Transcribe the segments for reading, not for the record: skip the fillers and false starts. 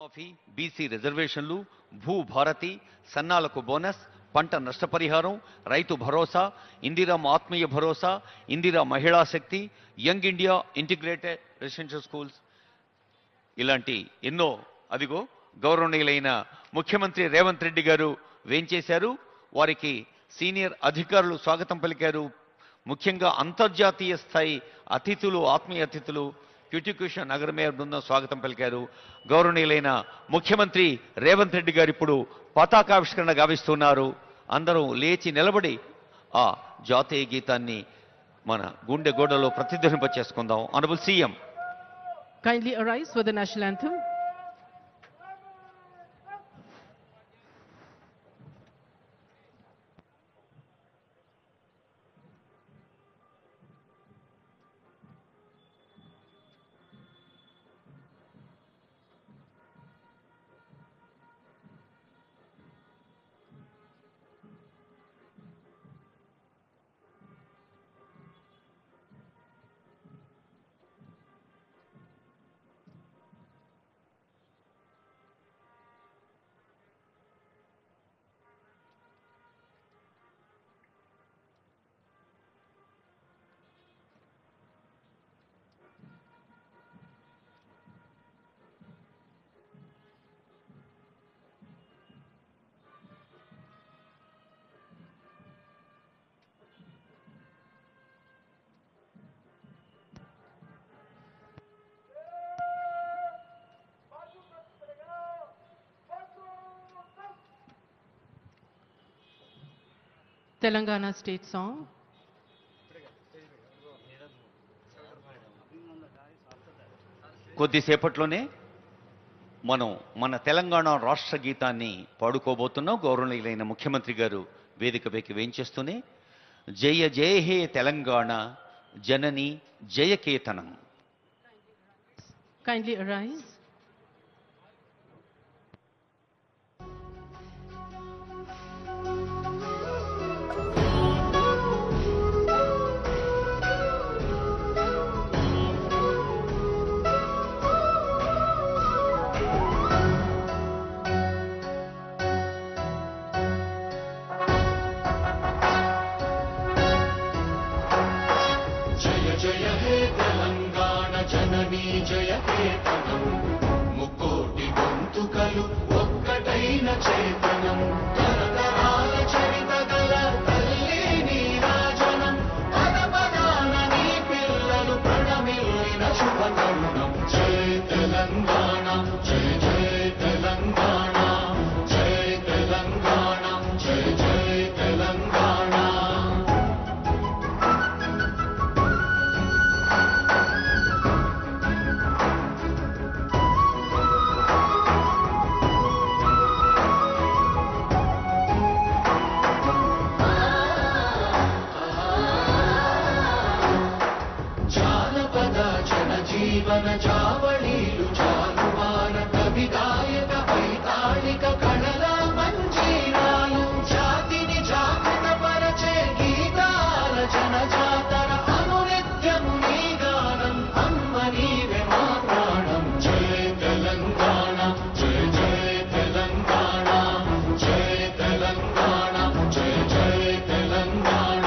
మాఫీ, బీసీ రిజర్వేషన్లు, భూ భారతి, సన్నాలకు బోనస్, పంట నష్టపరిహారం, రైతు భరోసా, ఇందిరమ్మ ఆత్మీయ Bharosa, Indira Mahila Shakti, young India integrated residential schools ఇలాంటి ఎన్నో అదిగో గౌరవనీయులైన ముఖ్యమంత్రి రేవంత్ రెడ్డి గారు వేంచేశారు. వారికి సీనియర్ అధికారులు స్వాగతం పలికారు. ముఖ్యంగా అంతర్జాతీయ స్థాయి అతిథులు, ఆత్మీయ అతిథులు క్యూటిక్యూషన్ నగర మేయర్ బృందం స్వాగతం పలికారు. గౌరవనీయులైన ముఖ్యమంత్రి రేవంత్ రెడ్డి గారు ఇప్పుడు పతాకావిష్కరణ గావిస్తున్నారు. అందరూ లేచి నిలబడి ఆ జాతీయ గీతాన్ని మన గుండె గోడలో ప్రతిధ్వనింప చేసుకుందాం. Honourable CM kindly arise for the national anthem. Telangana state song. కొద్దిసేపట్లోనే మనం మన తెలంగాణ రాష్ట్ర గీతాన్ని పాడుకోబోతున్నాం. గౌరవనీయులైన ముఖ్యమంత్రి గారు వేదికపైకి వేంచేస్తూనే జయ జయ హే తెలంగాణ జనని జయకేతనం. Kindly arise. జయ హే తెలంగాణ జననీ జయకేతనం, ముక్కోటి గొంతుకలు ఒక్కటైన చేతనం, తరతరాల చరిత గల తల్లి నీరాజనం, పద పదాన నీ పిల్లలు ప్రణమిల్లిన శుభతరుణం. జయ తెలంగాణ జయ జయ తెలంగాణ, జయ తెలంగాణ జయ జయ తెలంగాణ. జీవన చావళీలు చాలువాన కవి గాయక వైతాళిక కళల మంజీరాలు, జాతిని జాగృత పరచే గీతాల జనజాతర అనునిత్యము నీ గానం, అమ్మ నీవే మా ప్రాణం. జయ తెలంగాణ జయ జయ తెలంగాణ, జయ తెలంగాణ జయ జయ Telangana.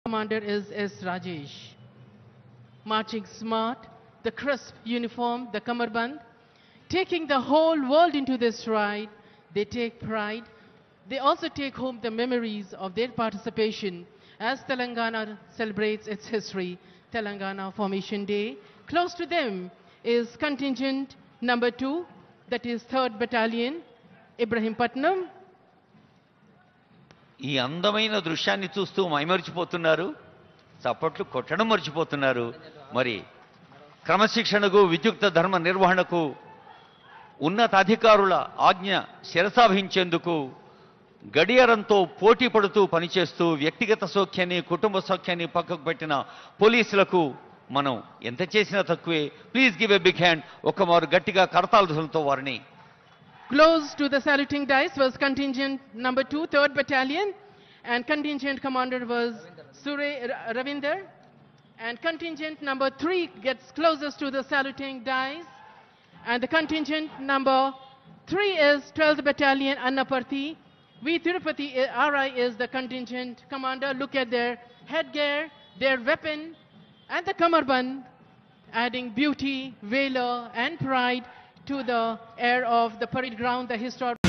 Commander is S. Rajesh. Marching smart, the crisp uniform, the kamarband, taking the whole world into this ride, they take pride. They also take home the memories of their participation as Telangana celebrates its history, Telangana Formation Day. Close to them is contingent number 2, that is 3rd Battalion, Ibrahimpatnam. ఈ అందమైన దృశ్యాన్ని చూస్తూ మైమరిచిపోతున్నారు, చప్పట్లు కొట్టడం మర్చిపోతున్నారు. మరి క్రమశిక్షణకు, విద్యుక్త ధర్మ నిర్వహణకు, ఉన్నతాధికారుల ఆజ్ఞ శిరసావహించేందుకు గడియారంతో పోటీ పడుతూ పనిచేస్తూ వ్యక్తిగత సౌఖ్యాన్ని, కుటుంబ సౌఖ్యాన్ని పక్కకు పెట్టిన పోలీసులకు మనం ఎంత చేసినా తక్కువే. Please give a big hand. ఒక్కమారు గట్టిగా కరతాళధ్వనులతో వారిని. Close to the saluting dice was contingent number 2, 3rd Battalion, and contingent commander was Ravinder. And contingent number 3 gets closest to the saluting dice. And the contingent number 3 is 12th Battalion, Annaparthi. V. Tirupati RI is the contingent commander. Look at their headgear, their weapon, and the kamarband, adding beauty, valor, and pride to the air of the parade ground, the historic